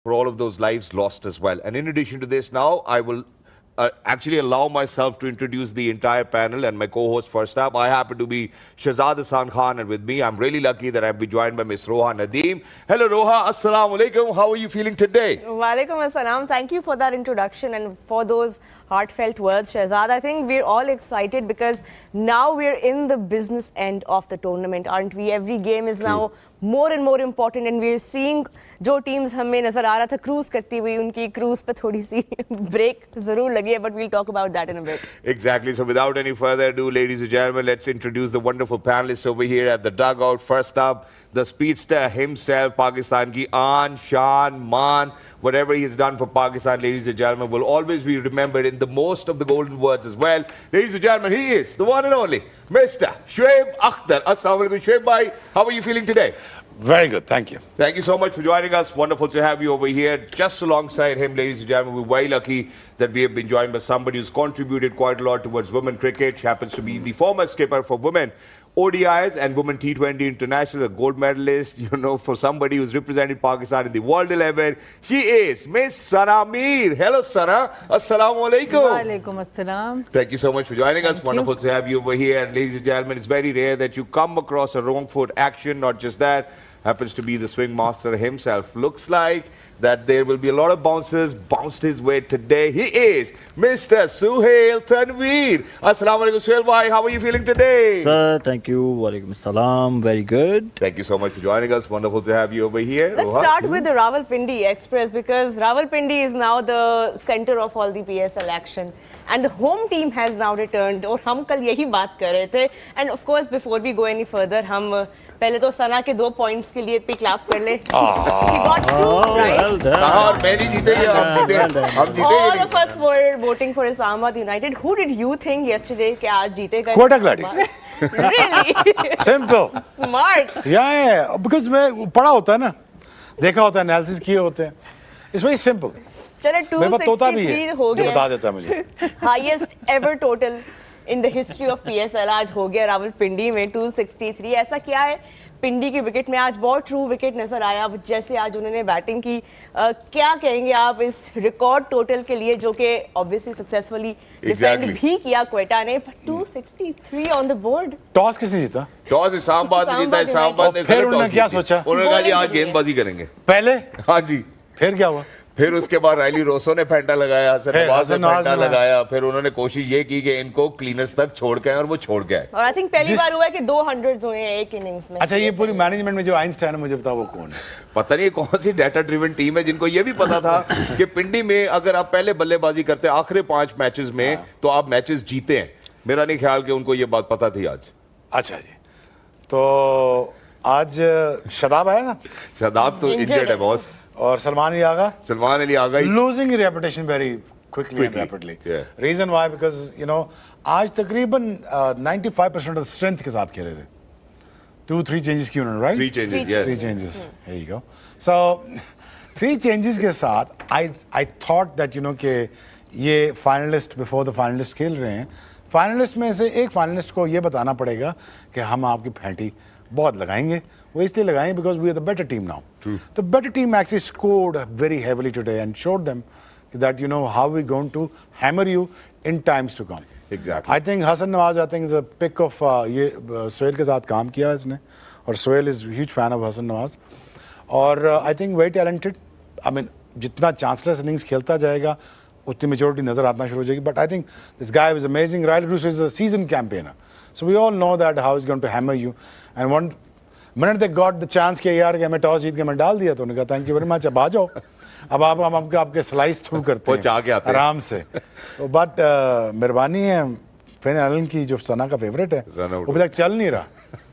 for all of those lives lost as well. And in addition to this, now I will actually allow myself to introduce the entire panel and my co-host first up. I happen to be Shahzad Hasan Khan, and with me, I'm really lucky that I've been joined by Miss Roha Nadeem. Hello, Roha. Assalamu alaikum. How are you feeling today? Walaikum assalam. Thank you for that introduction and for those heartfelt words, Shahzad. I think we're all excited because now we're in the business end of the tournament, aren't we? Every game is now more and more important, and we're seeing जो teams हमें नजर आ रहा था cruise करती हुई उनकी cruise पे थोड़ी सी ब्रेक जरूर लगी है, but we'll talk about that in a bit. Exactly. So without any further ado, ladies and gentlemen, let's introduce the wonderful panelists over here at the dugout. First up, the speedster himself, Pakistan ki Aan, Shaan, Maan. Whatever he has done for Pakistan, ladies and gentlemen, will always be remembered in the most of the golden words as well. Ladies and gentlemen, he is the one and only Mr. Shoaib Akhtar. Assalamu alaikum, Shoaib bhai. How are you feeling today? Very good, thank you. Thank you so much for joining us. Wonderful to have you over here. Just alongside him, ladies and gentlemen, we're very lucky that we have been joined by somebody who's contributed quite a lot towards women cricket. She happens to be the former skipper for women ODIs and women T20 international, a gold medalist, you know, for somebody who's represented Pakistan in the World 11. She is Miss Sana Mir. Hello, Sana. Assalamu alaikum. Walaikum assalam. Thank you so much for joining us. Thank Wonderful to have you over here. And ladies and gentlemen, it's very rare that you come across a wrong foot action. Not just that, happens to be the swing master himself. Looks like that there will be a lot of bouncers bounced his way today. He is Mr. Suhail Tanveer. Assalamu alaikum, Suhail bhai. How are you feeling today? Sir, thank you. Walaikum salam. Very good. Thank you so much for joining us. Wonderful to have you over here. Let's start with the Rawalpindi Express because Rawalpindi is now the center of all the PSL action. And the home team has now returned. और हम कल यही बात कर रहे थे. And of course, before we go any further, हम पहले तो सना के 2 points के लिए पिक क्लैप कर ले. She got 2, right? Well done. और मैं नहीं जीते ये हम जीते All of us were voting for Islamabad United. Who did you think yesterday कि आज जीतेगा? Quota Gladi. Really? Simple. Smart. Yeah, because मैं पढ़ा होता है ना, देखा होता है, एनालिसिस किए होते हैं. It's very simple. चलो मेरे पास तोता भी है 263 हो जो बता गया. देता है मुझे. Highest ever total in the history of PSL आज हो गया रावलपिंडी में 263. ऐसा क्या है पिंडी की विकेट में आज बहुत ट्रू विकेट नजर आया. अब जैसे आज उन्होंने बैटिंग की, क्या कहेंगे आप इस रिकॉर्ड टोटल के लिए जो कि ऑब्वियसली सक्सेसफुली डिफेंड भी किया क्वेटा ने, but 263 on the board. Toss किसने जीता? टॉस इस्लामाबाद ने जीता. इस्लामाबाद ने फिर उन्होंने क्या सोचा? उन्होंने कहा जी आज गेंदबाजी करेंगे. पहले हाँ जी. फिर क्या हुआ? फिर उसके बाद रायली रोसो ने फेंटा लगाया, हसन नवाज ने फेंटा लगाया. फिर उन्होंने कोशिश ये की कि इनको क्लीनर्स तक छोड़ के आए और वो छोड़ गए. और आई थिंक पहली बार हुआ है कि 200 हुए हैं एक इनिंग्स में. अच्छा, ये पूरी मैनेजमेंट में जो आइंस्टाइन है, मुझे बताओ वो कौन है? पता नहीं कौन सी डाटा ड्रिवन टीम है जिनको ये भी पता था कि पिंडी में अगर आप पहले बल्लेबाजी करते हैं आखिरी 5 मैचेस में तो आप मैचेस जीते हैं. मेरा नहीं ख्याल कि उनको ये बात पता थी आज. अच्छा जी, तो आज शदाब आया ना, शादाब तो इंजर्ड है बॉस. और सलमान अली आगा. सलमान अली आ गई. Losing reputation very quickly and rapidly. Yeah. Reason why? Because you know आज तकरीबन 95% of strength के साथ खेले थे. 2-3 changes किए उन्होंने, right? 3 changes, yes. 3 changes. There you go. So 3 changes के साथ I thought that you know कि ये finalist before the finalist खेल रहे हैं. Finalist में से एक finalist को ये बताना पड़ेगा कि हम आपकी फेंटी बहुत लगाएंगे. वो इसलिए लगाएंगे because we are the better team now. True. The better team actually scored very heavily today and showed them that you know how we're going to hammer you in times to come. Exactly. I think Hasan Nawaz, I think is a pick of ये सोहेल के साथ काम किया इसने, और Sohail is huge fan of Hasan Nawaz, और I think very talented. I mean जितना चांसलेस innings खेलता जाएगा उतनी मेजोरिटी नजर आना शुरू हो जाएगी. But I think this guy was amazing. Riley Roos is a seasoned campaigner, so we all know that how he's going to hammer you. And one minute they got the chance कि यार कि मैं toss जीत के मैं डाल दिया, तो उन्होंने कहा थैंक यू वेरी मच, अब आ जाओ, अब आप हम आपके स्लाइस थ्रू करते हैं आराम से. बट मेहरबानी है फिन एलन की जो सना का फेवरेट है, वो अभी तक चल नहीं रहा.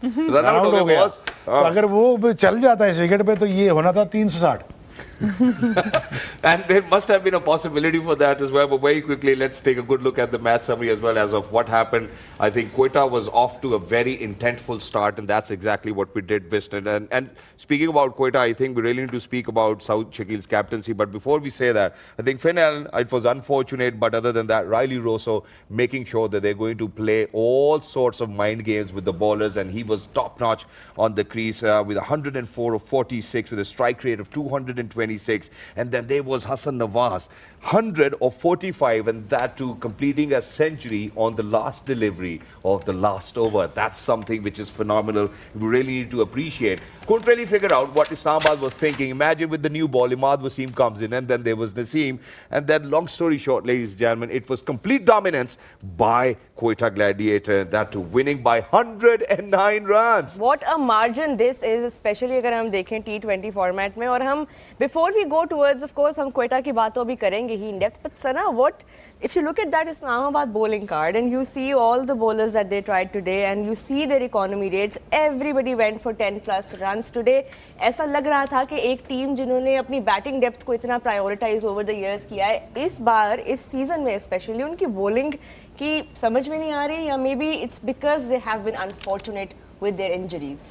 रन आउट हो गया. तो अगर वो चल जाता है इस विकेट पे तो ये होना था 360. And there must have been a possibility for that as well. But very quickly, let's take a good look at the match summary as well as of what happened. I think Quetta was off to a very intentful start, and that's exactly what we did, Bistan. And speaking about Quetta, I think we really need to speak about Saud Shakil's captaincy. But before we say that, I think Finn Allen, it was unfortunate, but other than that, Riley Rosso making sure that they're going to play all sorts of mind games with the bowlers, and he was top-notch on the crease with 104 of 46 with a strike rate of 226. 26, and then there was Hassan Nawaz, 100 of 45, and that too completing a century on the last delivery of the last over. That's something which is phenomenal. We really need to appreciate. Couldn't really figure out what Islamabad was thinking. Imagine with the new ball, Imad Wasim comes in, and then there was Naseem, and then long story short, ladies and gentlemen, it was complete dominance by Quetta Gladiator, that too winning by 109 runs. What a margin this is, especially अगर हम देखें T20 format में. और हम before we go towards, of course, हम क्वेटा की बात तो अभी करेंगे ही in depth. But Sana, what if you look at that Islamabad bowling card and you see all the bowlers that they tried today and you see their economy rates, everybody went for 10 plus runs today. ऐसा लग रहा था कि एक team जिन्होंने अपनी batting depth को इतना प्रायोरिटाइज ओवर द इयर्स किया है, इस बार इस सीजन में स्पेशली उनकी बॉलिंग की समझ में नहीं आ रही, या maybe it's because they have been unfortunate with their injuries.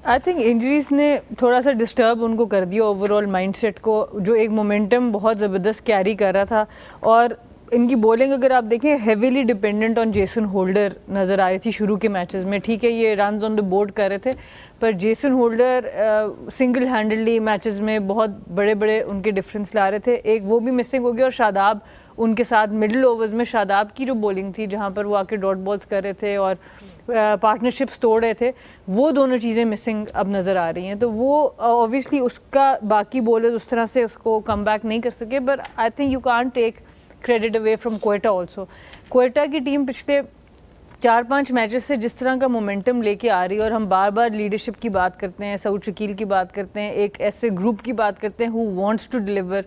I think injuries ने थोड़ा सा डिस्टर्ब उनको कर दिया ओवरऑल माइंडसेट को, जो एक मोमेंटम बहुत ज़बरदस्त कैरी कर रहा था. और इनकी बॉलिंग अगर आप देखें heavily dependent on Jason holder नज़र आ रही थी शुरू के मैचेस में. ठीक है, ये रन्स ऑन द बोर्ड कर रहे थे, पर Jason holder single handedly matches में बहुत बड़े बड़े उनके डिफरेंस ला रहे थे. एक वो भी मिसिंग हो गया, और शादाब उनके साथ मिडिल ओवर्स में शादाब की जो बॉलिंग थी जहाँ पर वो आके डॉट बॉल्स कर रहे थे और पार्टनरशिप्स तोड़ रहे थे, वो दोनों चीज़ें मिसिंग अब नज़र आ रही हैं. तो वो ऑब्वियसली उसका बाकी बॉलर्स उस तरह से उसको कम बैक नहीं कर सके. But I think you can't take credit away from Quetta also. Quetta की टीम पिछले 4-5 मैचेस से जिस तरह का मोमेंटम लेके आ रही है, और हम बार बार लीडरशिप की बात करते हैं, सऊद शकील की बात करते हैं, एक ऐसे ग्रुप की बात करते हैं who wants to deliver.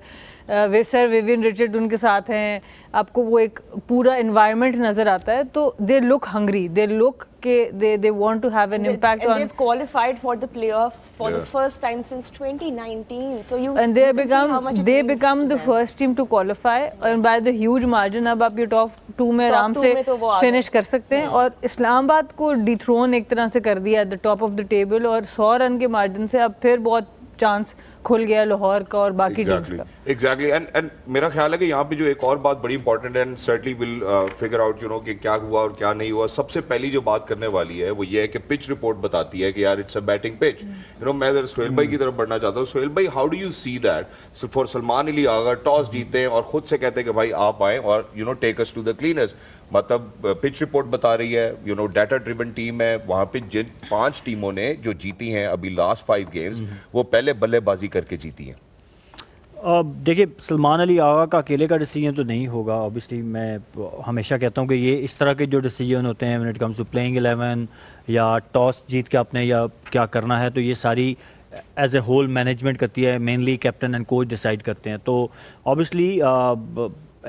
Sir Vivian Richard उनके साथ हैं, आपको वो एक पूरा एनवायरनमेंट नज़र आता है. तो they look hungry, they look के they want to have an impact and on, they've qualified for the playoffs for the first time since 2019. So you and you can see how much it they means become to the them. first team to qualify, and by the huge margin अब आप ये top 2 में आराम two से में तो वो आ finish कर सकते हैं. और इस्लामाबाद को डिथ्रोन एक तरह से कर दिया at the top of the table, और 100 रन के मार्जिन से अब फिर बहुत चांस खुल गया लाहौर का और बाकी टीम्स का. Exactly. And मेरा ख्याल है कि यहाँ पे जो एक और बात बड़ी इंपॉर्टेंट है, and certainly will figure out कि क्या हुआ और क्या नहीं हुआ. सबसे पहली जो बात करने वाली है वो ये है कि पिच रिपोर्ट बताती है कि यार इट्स अ बैटिंग पिच. मैं अगर सोहेल भाई की तरफ बढ़ना चाहता हूँ. सोहेल भाई, how do you see that for Salman Ali Agha toss जीते हैं और खुद से कहते हैं कि भाई आप आए और take us to the cleaners. मतलब पिच रिपोर्ट बता रही है, डाटा ड्रिवन टीम है वहाँ पे. जिन 5 टीमों ने जो जीती हैं अभी लास्ट 5 गेम्स, वो पहले बल्लेबाजी करके जीती हैं. देखिए, सलमान अली आगा का अकेले का डिसीजन तो नहीं होगा. ऑब्वियसली मैं हमेशा कहता हूँ कि ये इस तरह के जो डिसीजन होते हैं when it comes to playing 11 या टॉस जीत के आपने या क्या करना है, तो ये सारी एज ए होल मैनेजमेंट करती है. Mainly captain and coach decide करते हैं. तो ऑब्वियसली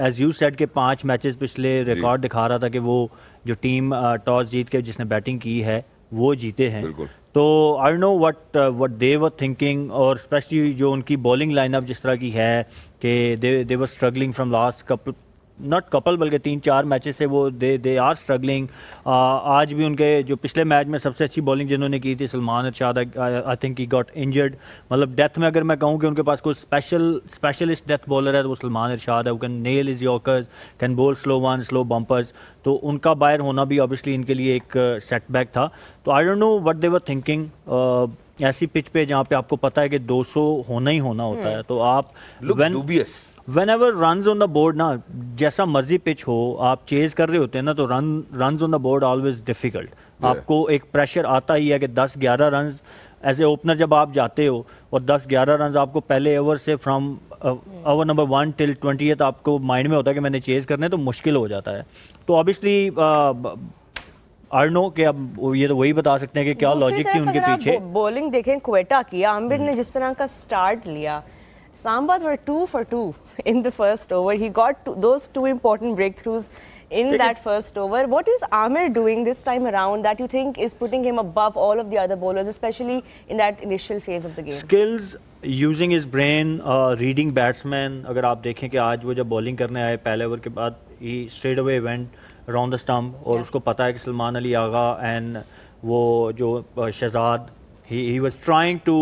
एज यू सेड के 5 मैचेस पिछले रिकॉर्ड दिखा रहा था कि वो जो टीम टॉस जीत के जिसने बैटिंग की है वो जीते हैं. तो I know what they were thinking, और स्पेशली जो उनकी बॉलिंग लाइनअप जिस तरह की है कि they were struggling from last couple, not couple बल्कि 3-4 मैचेस से वो दे आर स्ट्रगलिंग. आज भी उनके जो पिछले मैच में सबसे अच्छी बॉलिंग जिन्होंने की थी Salman Arshad, I think he got injured. मतलब डेथ में अगर मैं कहूँ कि उनके पास कोई स्पेशलिस्ट डेथ बॉलर है तो वो सलमान अरशाद है. वो can nail is yorkers, can बोल स्लो वन स्लो बम्पर्स. तो उनका बायर होना भी ऑब्वियसली इनके लिए एक सेटबैक था. तो I don't know what they were thinking. ऐसी पिच पे जहाँ पे आपको पता है कि 200 होना ही होना होता है, तो आप whenever runs on the board ना, जैसा मर्जी पिच हो, आप चेज कर रहे होते हैं ना, तो runs on the board always difficult. आपको एक प्रेशर आता ही है कि 10-11 रन्स एज ए ओपनर जब आप जाते हो, और 10-11 रन्स आपको पहले ओवर से from over number 1 till 20th आपको माइंड में होता है कि मैंने चेज करने, तो मुश्किल हो जाता है. तो ऑब्वियसली आई नो कि अब ये तो वही बता सकते हैं कि क्या लॉजिक थी उनके पीछे. बॉलिंग देखें क्वेटा की, आमिर ने जिस तरह का स्टार्ट लिया, Islamabad were 2 for 2 in the first over. He got those 2 important breakthroughs in that first over. What is Amir doing this time around that you think is putting him above all of the other bowlers, especially in that initial phase of the game? Skills, using his brain, reading batsman. अगर आप देखें कि आज वो जब bowling करने आए पहले ओवर के बाद, he straight away went around the stump, और उसको पता है कि सलमान अली आगा एंड वो जो Shahzad, he was trying to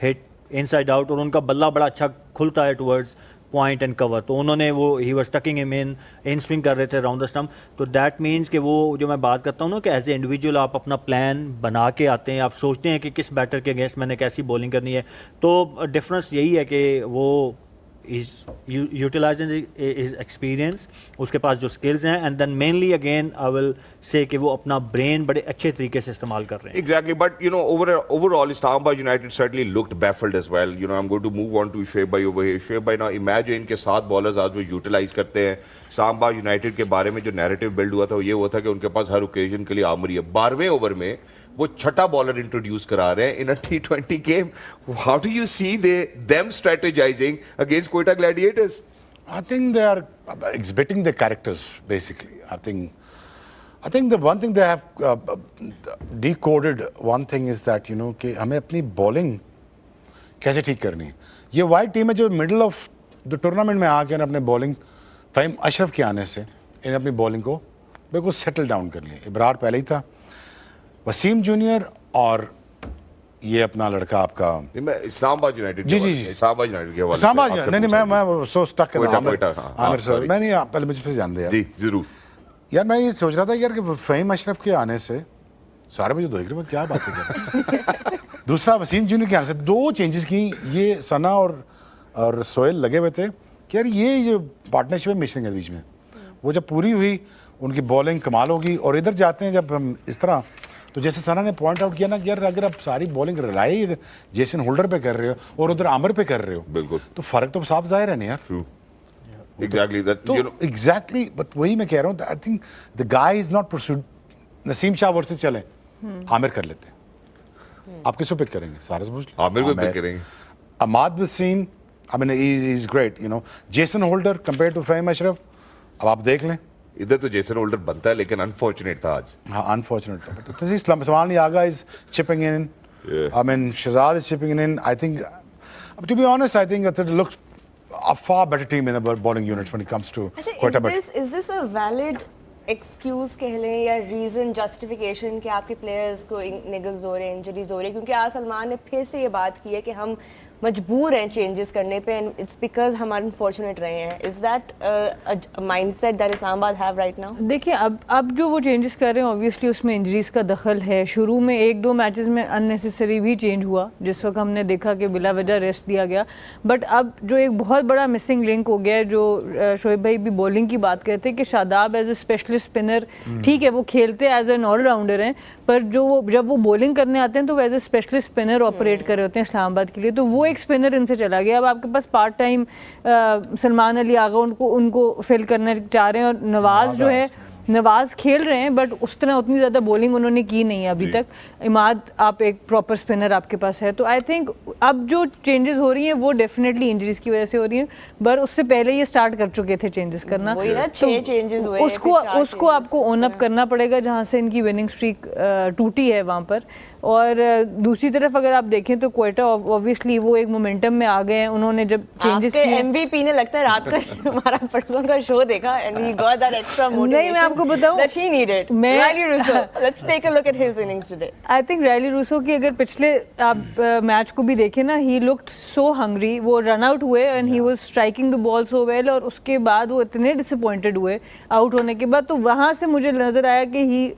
hit inside out, और उनका बल्ला बड़ा अच्छा खुलता है टुवर्ड्स پوائنٹ اینڈ کور. تو انہوں نے وہ ہی واز ٹکنگ ہم ان سوئنگ کر رہے تھے راؤنڈ دا اسٹمپ. تو دیٹ مینس کہ وہ جو میں بات کرتا ہوں نا کہ ایز اے انڈیویجول آپ اپنا پلان بنا کے آتے ہیں, آپ سوچتے ہیں کہ کس بیٹر کے اگینسٹ میں نے کیسی بولنگ کرنی ہے. تو ڈفرینس یہی ہے کہ وہ is utilizing his experience, اس کے پاس جو skills ہیں, and then mainly again I will say کہ وہ اپنا brain بڑے اچھے طریقے سے استعمال کر رہے ہیں. Exactly, but you know, overall, Islamabad United certainly looked baffled as well. You know, I'm going to move on to Shoaib bhai over here. Shoaib bhai, now imagine کہ 7 bowlers آج وہ utilize کرتے ہیں. Islamabad United کے بارے میں جو narrative build ہوا تھا وہ یہ ہوا تھا کہ ان کے پاس ہر occasion کے لیے آمری ہے. 12ویں اوور میں وہ چھٹا بالر انٹروڈیوس کرا رہے ہیں in a T20 game. How do you see them strategizing against Quetta Gladiators? I think they are exhibiting their characters, basically. I think the one thing they have decoded, one thing is that, you know, کہ ہمیں اپنی bowling کیسے ٹھیک کرنی ہے. یہ white team ہے جو middle of the tournament میں آ کے اپنے bowling فہیم اشرف کے آنے سے انہیں اپنی bowling کو بالکل سیٹل ڈاؤن کر لی. ابرار پہلے ہی تھا, وسیم جونیئر اور یہ اپنا لڑکا آپ کا اسلام آباد یونائٹڈ جی اسلام آباد یونائٹڈ کے حوالے اسلام آباد نہیں میں سو اسٹک کوئٹہ عامر سر میں نہیں پہلے مجھ پہ جان دیا جی ضرور یار. میں یہ سوچ رہا تھا یار کہ فہیم اشرف کے آنے سے سارے مجھے دیکھ رہے ہیں کیا باتیں کر رہے ہیں. دوسرا وسیم جونیئر کے آنے سے 2 چینجز کی. یہ ثنا اور سہیل لگے ہوئے تھے کہ یار یہ جو پارٹنرشپ ہے مشنگ ہے بیچ میں, وہ جب پوری ہوئی ان کی بالنگ کمال ہوگی. اور ادھر جاتے ہیں جب ہم اس طرح, تو جیسے ثنا نے پوائنٹ آؤٹ کیا نا کہ یار اگر آپ ساری بالنگ رلائی جیسن ہولڈر پہ کر رہے ہو اور ادھر عامر پہ کر رہے ہو بالکل, تو فرق تو صاف ظاہر ہے نا یار. ایگزیکٹلی بٹ وہی میں کہہ رہا ہوں. I think the guy is not persuaded. Naseem Shah versus چلیں, عامر کر لیتے ہیں. آپ کس کو پک کریں گے؟ سارس بوجھ عامر کو پک کریں گے. Imad Wasim, I mean he is great, you know. Jason Holder compare to Faheem Ashraf, اب آپ دیکھ لیں. ادھر تو جیسن ہولڈر بنتا ہے لیکن انفارچونیٹ تھا آج. ہاں انفارچونیٹ تھا. Salman Agha is chipping in, I mean Shahzad is chipping in. I think to be honest I think it looks a far better team in the bowling unit when it comes to Quetta. Is this a valid excuse کہہ لیں یا reason justification کہ آپ کے players کو نگلز ہو رہے ہیں, injuries ہو رہے ہیں؟ کیونکہ آج سلمان نے پھر سے یہ بات کی ہے کہ ہم مجبور ہیں چینجز کرنے پہ, اینڈ اٹس بیکاز ہم انفارچونیٹ رہے ہیں. Is that mindset that Islamabad have right now? دیکھیں اب جو وہ چینجز کر رہے ہیں اوبویسلی اس میں انجریز کا دخل ہے. شروع میں 1-2 میچز میں اننیسیسری بھی چینج ہوا جس وقت ہم نے دیکھا کہ بلا وجہ ریسٹ دیا گیا. بٹ اب جو ایک بہت بڑا مسنگ لنک ہو گیا ہے, جو شعیب بھائی بھی بولنگ کی بات کرتے ہیں کہ شاداب ایز اے اسپیشلسٹ اسپنر, ٹھیک ہے وہ کھیلتے ایز این آل راؤنڈر ہیں, پر جب وہ بولنگ کرنے آتے ہیں تو وہ as a specialist spinner operate کر رہے ہوتے ہیں اسلام آباد کے لیے. تو وہ ایک اسپنر ان سے چلا گیا. اب آپ کے پاس پارٹ ٹائم سلمان علی آغا ان کو فل کرنا چاہ رہے ہیں, اور نواز جو ہے نواز کھیل رہے ہیں بٹ اس طرح اتنی زیادہ بولنگ انہوں نے کی نہیں ہے ابھی تک. عماد آپ ایک پراپر اسپنر آپ کے پاس ہے. تو آئی تھنک اب جو چینجز ہو رہی ہیں وہ ڈیفینیٹلی انجریز کی وجہ سے ہو رہی ہیں, پر اس سے پہلے یہ اسٹارٹ کر چکے تھے چینجز کرنا. اس کو آپ کو اون اپ کرنا پڑے گا جہاں سے ان کی وننگ اسٹریک ٹوٹی ہے وہاں پر. اور دوسری طرف اگر آپ دیکھیں تو کوئٹہ اوبویسلی وہ ایک مومنٹم میں آ گئے ہیں. انہوں نے جب چینجز کیے, ایم وی پی نے لگتا ہے رات کا ہمارا پرسوں کا شو دیکھا and he got that extra motivation. نہیں میں آپ کو بتاؤں that she needed. Rilee Rossouw, let's take a look at his innings today. I think Rilee Rossouw کی اگر پچھلے آپ میچ کو بھی دیکھیں نا, he looked so hungry. وہ رن آؤٹ ہوئے and he was striking the ball so well, اور اس کے بعد وہ اتنے ڈسپوائنٹڈ ہوئے آؤٹ ہونے کے بعد. تو وہاں سے مجھے نظر آیا کہ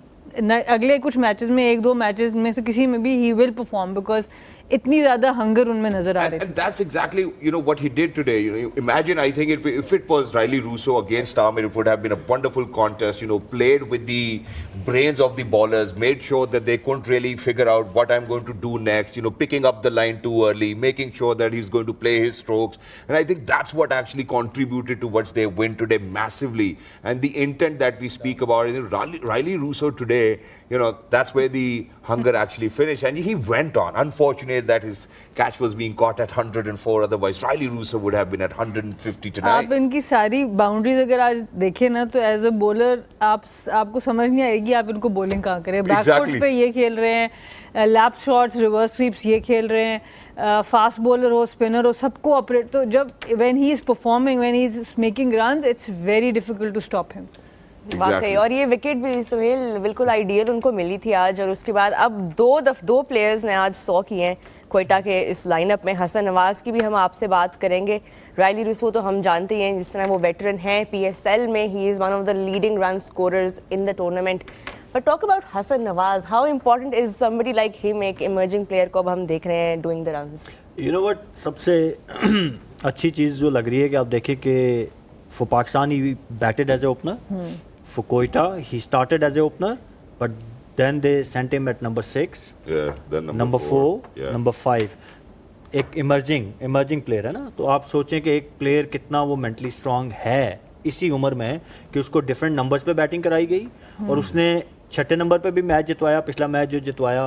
اگلے کچھ میچز میں 1-2 میچز میں سے کسی میں بھی he will perform because اتنی زیادہ ہنگر ان میں نظر آ رہے تھے. And that's exactly, you know, what he did today. You know, imagine, I think if it was Riley Russo against Amir, it would have been a wonderful contest. You know, played with the brains of the bowlers, made sure that they couldn't really figure out what I'm going to do next. You know, picking up the line too early, making sure that he's going to play his strokes. And I think that's what actually contributed towards their win today massively. And the intent that we speak about, you know, Riley Russo today, you know, that's where the hunger actually finished. And he went on. Unfortunately that his catch was being caught at 104, otherwise Riley Russo would have been at 150 tonight. آپ ان کی ساری boundaries اگر آج دیکھیں نا تو as a bowler آپ کو سمجھ نہیں آئے گی آپ ان کو بولنگ کہاں کریں. بیک فٹ پہ یہ کھیل رہے ہیں, لیپ شاٹس, ریورس سویپس یہ کھیل رہے ہیں, فاسٹ بولر ہو, اسپنر ہو, سب کو آپریٹ. تو جب when he is performing, when he is making runs, it's very difficult to stop him. वाकई, और ये विकेट भी सुहेल बिल्कुल आइडियल उनको मिली थी आज, और उसके बाद अब दो प्लेयर्स ने आज 100 किए हैं क्वेटा के इस लाइनअप में। हसन नवाज की भी हम आपसे बात करेंगे। रायली रूसो तो हम जानते ही हैं, जिस तरह वो वेटरन हैं PSL में, he is one of the leading run scorers in the tournament. But talk about Hasan Nawaz, how important is somebody like him, एक इमर्जिंग प्लेयर को अब हम देख रहे हैं doing the runs. You know what, सबसे अच्छी चीज़ जो लग रही है कि आप देखें कि for Pakistan he batted as a opener, for Quetta he started as a opener, but then they sent him at number 6, number 4, number 5। एक इमर्जिंग प्लेयर है ना, तो आप सोचें कि एक प्लेयर कितना वो मेंटली स्ट्रांग है इसी उम्र में कि उसको डिफरेंट नंबर्स पे बैटिंग कराई गई, और उसने छठे नंबर पे भी मैच जितवाया। पिछला मैच जो जितवाया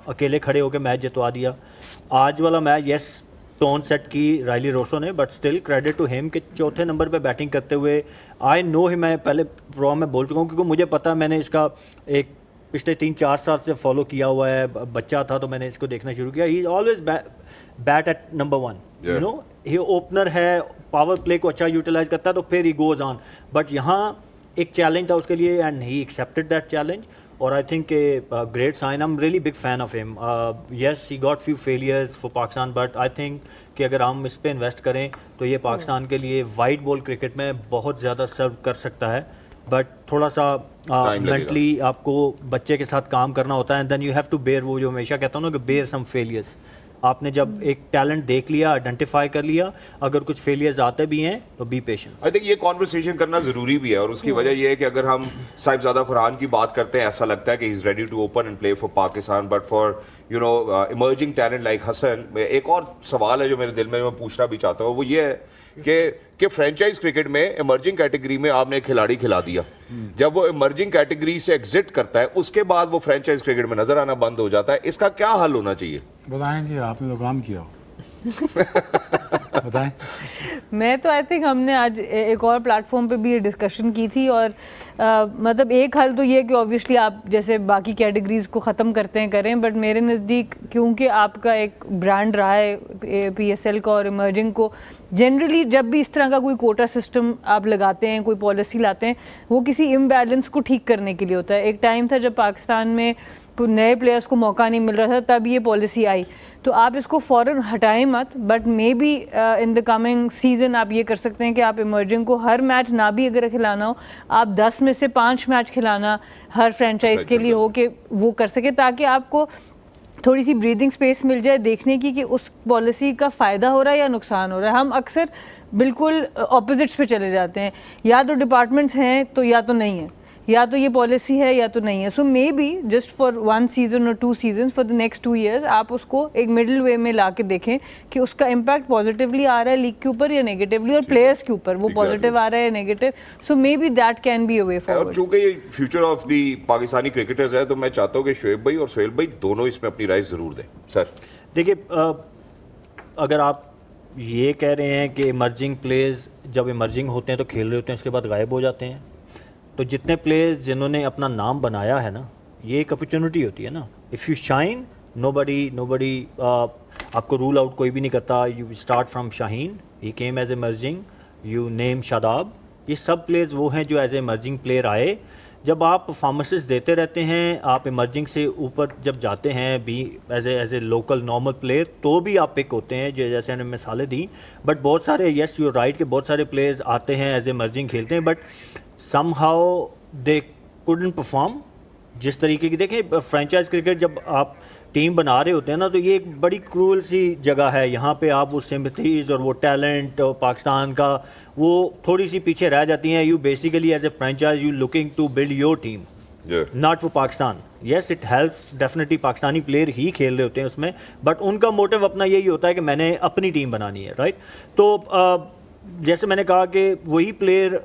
अकेले खड़े होकर मैच जितवा दिया। आज वाला मैच यस टोन सेट की रायली रोसो ने, but still credit to him कि चौथे नंबर पे बैटिंग करते हुए, आई नो ही, मैं पहले प्रो में बोल चुका हूँ क्योंकि मुझे पता, मैंने इसका एक पिछले 3-4 साल से फॉलो किया हुआ है। बच्चा था तो मैंने इसको देखना शुरू किया। He is always bat at number 1, you know, ये ओपनर है, पावर प्ले को अच्छा यूटिलाइज करता है, तो फिर ही गोज ऑन। बट यहाँ एक चैलेंज था उसके लिए and he accepted that challenge, और I think great sign. I am really big fan of him. Yes, he got few failures for Pakistan, but I think कि अगर हम इस पे इन्वेस्ट करें तो ये पाकिस्तान के लिए वाइट बॉल क्रिकेट में बहुत ज़्यादा सर्व कर सकता है। बट थोड़ा सा मेंटली आपको बच्चे के साथ काम करना होता है, and then you have to bear, वो जो हमेशा कहता हूँ ना कि बेयर सम फेलियर्स। आपने जब एक टैलेंट देख लिया, आइडेंटिफाई कर लिया, अगर कुछ फेलियर्स आते भी हैं तो बी पेशेंस। आई थिंक ये कॉन्वर्सेशन करना जरूरी भी है, और उसकी वजह ये है कि अगर हम साहिबजादा फरहान की बात करते हैं, ऐसा लगता है कि he is ready to open and play for Pakistan, but for you know emerging talent like Hasan, एक और सवाल है जो मेरे दिल में मैं पूछना भी चाहता हूँ, वो ये है कि फ्रेंचाइज क्रिकेट में इमर्जिंग कैटेगरी में आपने एक खिलाड़ी खिला दिया, जब वो इमर्जिंग कैटेगरी से एग्जिट करता है उसके बाद वो फ्रेंचाइज क्रिकेट में नजर आना बंद हो जाता है, इसका क्या हल होना चाहिए? बताएं जी, आपने तो काम किया हो। बताएं। मैं तो आई थिंक हमने आज एक और प्लेटफॉर्म पे भी ये डिस्कशन की थी, और मतलब एक हल तो ये कि ऑब्वियसली आप जैसे बाकी कैटेगरीज को ख़त्म करते हैं करें, बट मेरे नज़दीक क्योंकि आपका एक ब्रांड रहा है PSL का और इमर्जिंग को, जनरली जब भी इस तरह का कोई कोटा सिस्टम आप लगाते हैं, कोई पॉलिसी लाते हैं, वो किसी इम्बैलेंस को ठीक करने के लिए होता है। एक टाइम था जब पाकिस्तान में नए प्लेयर्स को मौका नहीं मिल रहा था, तब ये पॉलिसी आई, तो आप इसको फ़ौरन हटाएं मत, but may be in the coming season आप ये कर सकते हैं कि आप इमर्जिंग को हर मैच ना भी अगर खिलाना हो, आप 10 में से 5 मैच खिलाना हर फ्रेंचाइज के लिए हो कि वो कर सके, ताकि आपको थोड़ी सी ब्रीदिंग स्पेस मिल जाए देखने की कि उस पॉलिसी का फ़ायदा हो रहा है या नुकसान हो रहा है। हम अक्सर बिल्कुल ऑपोजिट्स पे चले जाते हैं, या तो डिपार्टमेंट्स हैं तो या तो नहीं है, या तो ये पॉलिसी है या तो नहीं है। So may be just for 1 season और 2 season for the next 2 years आप उसको एक मिडिल वे में ला के देखें कि उसका इम्पैक्ट पॉजिटिवली आ रहा है लीग के ऊपर या नेगेटिवली, और प्लेयर्स के ऊपर वो पॉजिटिव आ रहा है या negative. So may B that can be a way forward. और चूंकि ये future of the Pakistani cricketers है, तो मैं चाहता हूँ कि शोएब भाई और सुहेल भाई दोनों इसमें अपनी राय जरूर दें। सर देखिए, अगर आप ये कह रहे हैं कि इमर्जिंग प्लेयर्स जब इमर्जिंग होते हैं तो खेल रहे होते हैं, उसके बाद गायब हो जाते हैं, तो जितने प्लेयर्स जिन्होंने अपना नाम बनाया है ना, ये एक अपॉर्चुनिटी होती है ना। इफ़ यू शाइन, नोबडी आपको रूल आउट कोई भी नहीं करता। You start from Shaheen, he came as emerging, you name Shadab, ये सब प्लेयर्स वो हैं जो एज एमर्जिंग प्लेयर आए। जब आप परफॉर्मेंसेस देते रहते हैं, आप इमर्जिंग से ऊपर जब जाते हैं भी as a local normal player, तो भी आप पिक होते हैं, जैसे मैंने मिसालें दी। बट बहुत सारे, येस यू राइट, के बहुत सारे प्लेयर्स आते हैं एज एमर्जिंग खेलते हैं, but somehow they couldn't perform जिस तरीके की। देखें, फ्रेंचाइज क्रिकेट जब आप टीम बना रहे होते हैं ना, तो ये एक बड़ी क्रूअल सी जगह है। यहाँ पे आप वो सिम्पथीज और वो टैलेंट और पाकिस्तान का वो थोड़ी सी पीछे रह जाती हैं। You basically as a franchise you looking to build your team, not for Pakistan. Yes, it helps definitely, Pakistani player ही खेल रहे होते हैं उसमें, बट उनका मोटिव अपना यही होता है कि मैंने अपनी टीम बनानी है, राइट। तो जैसे मैंने कहा कि वही प्लेयर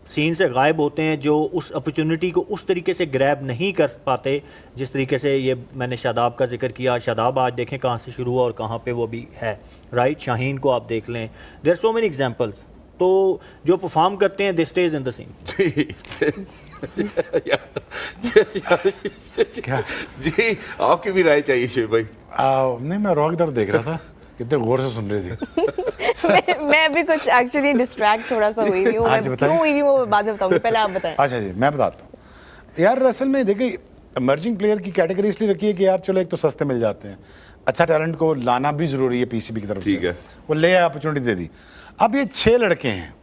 सीन से गायब होते हैं जो उस अपॉर्चुनिटी को उस तरीके से ग्रैब नहीं कर पाते जिस तरीके से ये मैंने शादाब का जिक्र किया। शादाब आज देखें कहाँ से शुरू हुआ और कहाँ पे वो भी है, राइट। शाहीन को आप देख लें, देयर सो मेनी एग्जांपल्स। तो जो परफॉर्म करते हैं दे स्टेज इन द सीन। जी, आपकी भी राय चाहिए शोएब भाई। नहीं, मैं रॉक दर देख रहा था, कितने गौर से सुन रही थी। मैं अभी कुछ एक्चुअली डिस्ट्रैक्ट थोड़ा सा हुई हूँ. हाँ जी, मैं बताइए. क्यों हुई हूँ वो बाद में बताऊंगी, पहले आप बताएं. अच्छा जी, मैं बताता हूँ यार. असल में देखिए, इमर्जिंग प्लेयर की कैटेगरी इसलिए रखी है कि यार चलो एक तो सस्ते मिल जाते हैं, अच्छा टैलेंट को लाना भी जरूरी है पीसीबी की तरफ से. ठीक है. वो ले अपॉर्चुनिटी दे दी. अब ये 6 लड़के हैं.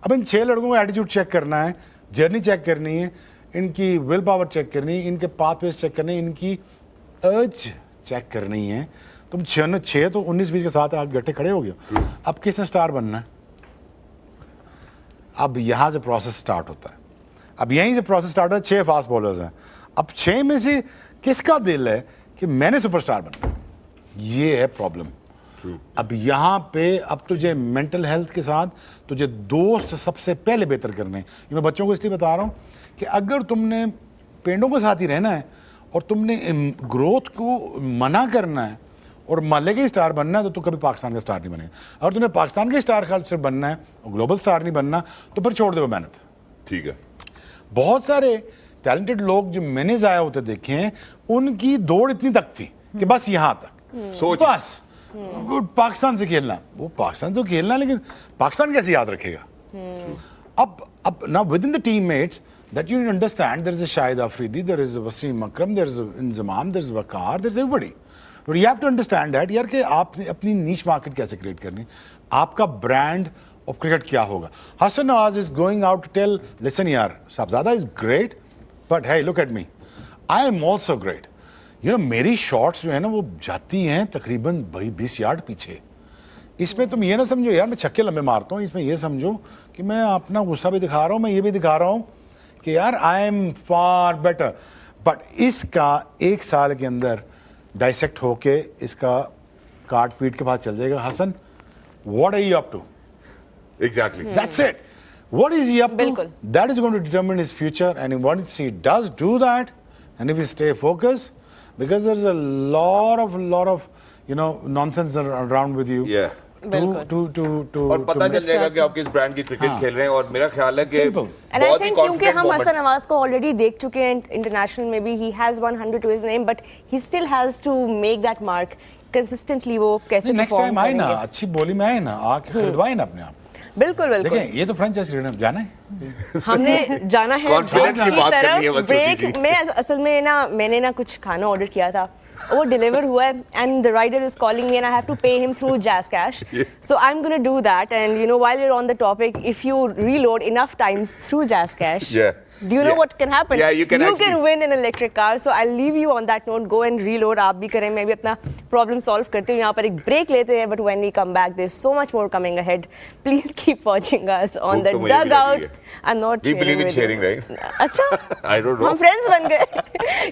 अब इन 6 लड़कों को एटीट्यूड चेक करना है, जर्नी चेक करनी है, इनकी विल पावर चेक करनी है, इनके पाथवेज चेक करनी है, इनकी अर्ज चेक करनी है. तुम 6 तो 19-20 के साथ आप गट्टे खड़े हो गए. अब किसने स्टार बनना है? अब यहाँ से प्रोसेस स्टार्ट होता है. अब यहीं से प्रोसेस स्टार्ट होता है. 6 फास्ट बॉलर्स हैं. अब 6 में से किसका दिल है कि मैंने सुपरस्टार बनना है? ये है प्रॉब्लम. अब यहाँ पे अब तुझे मेंटल हेल्थ के साथ तुझे दोस्त सबसे पहले बेहतर करने हैं. ये मैं बच्चों को इसलिए बता रहा हूँ कि अगर तुमने पेड़ों के साथ ही रहना है और तुमने ग्रोथ को मना करना है और मोहल्ले के स्टार बनना है, तो कभी पाकिस्तान का स्टार नहीं बनेगा. अगर तुम्हें पाकिस्तान के स्टार कल्चर बनना है और ग्लोबल स्टार नहीं बनना, तो फिर छोड़ दो मेहनत. ठीक है. बहुत सारे टैलेंटेड लोग जो मैंने ज़ाया होते देखे हैं, उनकी दौड़ इतनी तक थी कि बस यहाँ तक. सोच. बस वो पाकिस्तान से खेलना, वो पाकिस्तान तो खेलना, लेकिन पाकिस्तान कैसे याद रखेगा? अब now within the teammates that you understand, there is a Shahid Afridi, there is a Wasim Akram, there is a Inzamam, there is Waqar, there is everybody. But you have to understand that यार कि आपने अपनी niche market कैसे create करनी, आपका brand of cricket क्या होगा. Hassan Nawaz is going out to tell, listen यार, Sahibzada is great, but hey, look at me, I am also great. You know, मेरी शॉट्स जो है ना वो जाती हैं तकरीबन 20 यार्ड पीछे. इसमें तुम ये ना समझो यार मैं छक्के लंबे मारता हूँ, इसमें ये समझो कि मैं अपना गुस्सा भी दिखा रहा हूँ, मैं ये भी दिखा रहा हूँ कि यार I am far better. But इसका 1 साल के अंदर डाइसेक्ट होके इसका काट पीट के बाद चल जाएगा. Hasan, what are you up to? Exactly. That's it. What is he up to? बिल्कुल. That is going to determine his future, and once he does do that, and if he stay focused, because there's a lot of you know nonsense around with you. Yeah. To और पता चल जाएगा कि आप किस brand की cricket हाँ. खेल रहे हैं. और मेरा ख्याल है कि Simple. And I बहुत ही think क्योंकि confident हम moment. हसन नवाज को ऑलरेडी देख चुके हैं इंटरनेशनल में भी, he has 100 to his name, but he still has to make that mark consistently. वो कैसे नेक्स्ट perform टाइम आए ना, करेंगे. अच्छी बोली में आए ना, आके खरीदवाए ना अपने आप. बिल्कुल बिल्कुल. देखें, ये तो फ्रेंचाइज रेट जाना है. हमने जाना है Confidence ब्रेक की बात करनी है तरफ. बच्चों की ब्रेक जी. में असल में ना मैंने ना कुछ खाना ऑर्डर किया था, वो डिलीवर हुआ है, and the rider is calling me and I have to pay him through JazzCash. So I am gonna do that. And you know while we are on the topic, if you reload enough times through JazzCash, Yeah. do you know Yeah. what can happen? Yeah, you can actually- win an electric car. So I'll leave you on that note. Go and reload. आप भी करें, मैं भी अपना problem solve करती हूँ. यहाँ पर एक break लेते हैं, but when we come back, there's so much more coming ahead. Please keep watching us on भूख the तो मुझे भी लगी dugout. है. I'm not We believe in with you. sharing, right? अच्छा, I don't know. हम friends बन गए.